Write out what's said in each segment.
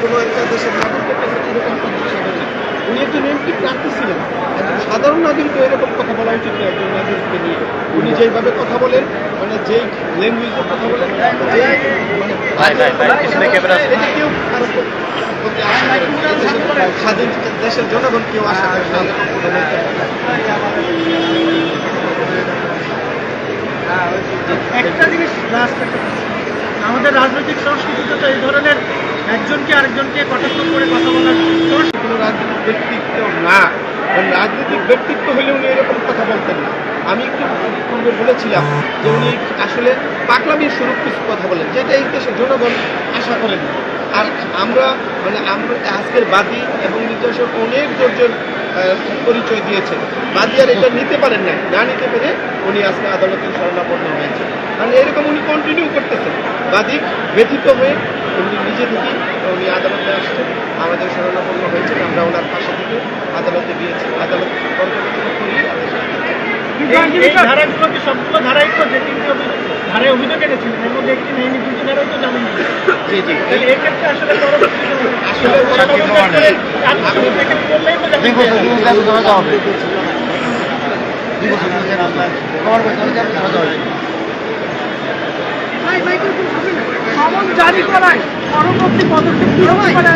কোনো একটা দেশের নাগরিকের কাছে এরকম কথা আশা করি না। উনি একজন এমপি প্রার্থী ছিলেন, একজন সাধারণ নাগরিকও এরকম কথা বলা উচিত নয় একজন নাগরিককে নিয়ে। উনি যেইভাবে কথা বলেন, মানে যেই ল্যাঙ্গুয়েজে কথা বলেন, যেই মানে এটা কেউ কারো প্রতি আশা করে না। স্বাধীন দেশের জনগণ কেউ আশা করে না এরকম কোনো নেতা। একটা জিনিস আমাদের রাজনৈতিক সংস্কৃতিতে তো এই ধরনের একজনকে আরেকজনকে কটাক্ষ করে কথা বলার কোনো রাজনৈতিক ব্যক্তিত্ব না, কারণ রাজনৈতিক ব্যক্তিত্ব হলে উনি এরকম কথা বলতেন না। আমি একটু পূর্বে বলেছিলাম যে উনি আসলে পাগলামির স্বরূপ কিছু কথা বলেন, যেটা এই দেশের জনগণ আশা করেন। আর আমরা আমরা আজকের বাদী এবং নির্দোষের অনেক ধৈর্যের পরিচয় দিয়েছেন। বাদী আর এটা নিতে পারেন না, না নিতে পেরে উনি আজকে আদালতের শরণাপন্ন হয়েছে। কারণ এরকম উনি কন্টিনিউ করতেছেন, বাদী ব্যথিত হয়ে উনি নিজে থেকেই উনি আদালতে আসছেন, আমাদের শরণাপন্ন হয়েছেন। আমরা ওনার পাশে থেকে আদালতে গিয়েছি, আদালত কর্তৃপক্ষ নিয়ে আদেশ ধারাগুলোকে সবগুলো ধারাই তো যে তিনটি ধারায় অভিযোগ এনেছিলেন, এর মধ্যে একটি নেয়নি, দুটি ধারাই তো জামিন। জি জি, তাহলে এক্ষেত্রে আসলে আসলে সমন জারি করায় পরবর্তী পদক্ষেপ কি হতে পারে?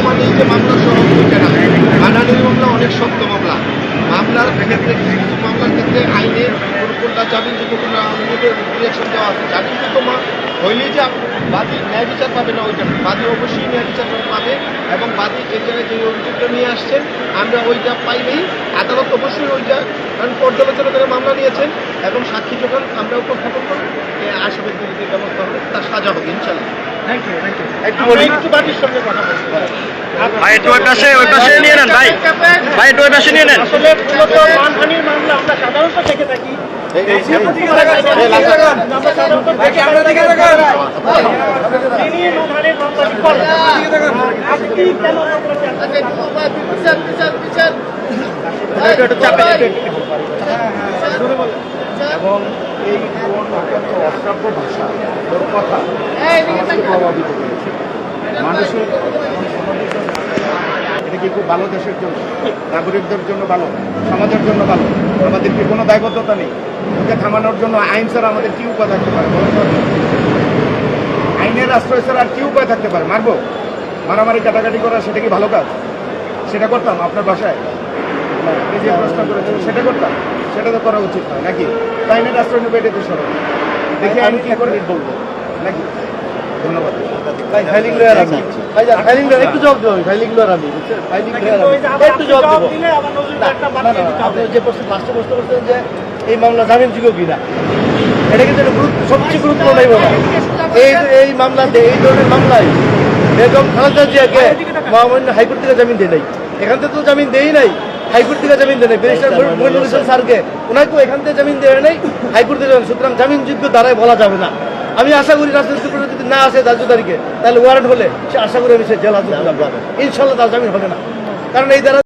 মানে যে মামলা সহজ হইতে না, বানানির মামলা অনেক শক্ত মামলা। মামলার ক্ষেত্রে কিছু কিছু মামলার ক্ষেত্রে আইনে কোনটা জামিনযোগ্য কোনো আমাদের ডিরেকশন দেওয়া আছে। জামিনযোগ্য হইলেই যে বাদী ন্যায় বিচার পাবে না ওইটা, বাদী অবশ্যই ন্যায় বিচার পাবে। এবং বাদী যে জায়গায় যে অভিযোগটা নিয়ে আসছেন আমরা ওইটা পাইলেই আদালত অবশ্যই ওইটা, কারণ পর্যালোচনা করে মামলা নিয়েছেন এবং সাক্ষী যখন আমরা উপস্থাপন করব আসামের বিরুদ্ধে ব্যবস্থা হবে, তার সাজা হবে ইনশাল্লাহ। একটু বাদীর সঙ্গে কথা বলবো। ভাই একটু ওই পাশে নিয়ে নেন ভাই, একটু ওই পাশে নিয়ে নেন। আসলে মূলত মানহানির মামলা আমরা সাধারণত দেখে থাকি এবং এই অত্যন্ত অশ্রাব্য ভাষা কথা প্রভাবিত করেছে মানুষের। এটা কি খুব ভালো দেশের জন্য, নাগরিকদের জন্য ভালো, সমাজের জন্য ভালো? আমাদের কি কোনো দায়বদ্ধতা নেই? ওকে থামানোর জন্য আইন ছাড়া আমাদের কি উপায় থাকতে পারে? আইনের আশ্রয় ছাড়া আর কি উপায় থাকতে পারে? মারবো? মারামারি কাটাকাটি করা সেটা কি ভালো কাজ? সেটা করতাম আপনার বাসায়? এই যে প্রশ্ন করেছেন সেটা করতাম? সেটা তো করা উচিত নয় নাকি? আইনের আশ্রয় নেবে, এটা তো সরল। দেখি আমি কি করে বলবো নাকি? ধন্যবাদ। ফাইলিং লয়ার আমি ফাইলিং লয়ার একটু জবাব দেবো। ফাইলিং লয়ার আমি ফাইলিং লয়ার একটু জবাব দেবো। আপনি যে লাস্টে প্রশ্ন করছেন যে এই মামলা জামিনযোগ্য কিনা, এটা কিন্তু সবচেয়ে গুরুত্বপূর্ণ এই মামলা। এই মামলাতে এই ধরনের মামলায় বেগম খালেদা জিয়াকে মহামান্য হাইকোর্ট থেকে জামিন দেয় নাই, এখান থেকে তো জামিন দেয় নাই, হাইকোর্ট থেকে জামিন দেয় নাই। ব্যারিস্টার মইনুল ইসলাম স্যারকে ওনাকেও এখান থেকে জামিন দেয় নাই, হাইকোর্ট থেকে। সুতরাং জামিনযোগ্য দ্বারাই বলা যাবে না। আমি আশা করি রাজনৈতিক যদি না আসে 10 তারিখে, তাহলে ওয়ারেন্ট হলে সে আশা করি আমি সে জেল হাজতে ইনশাল্লাহ তার জামিন হবে না, কারণ এই দ্বারা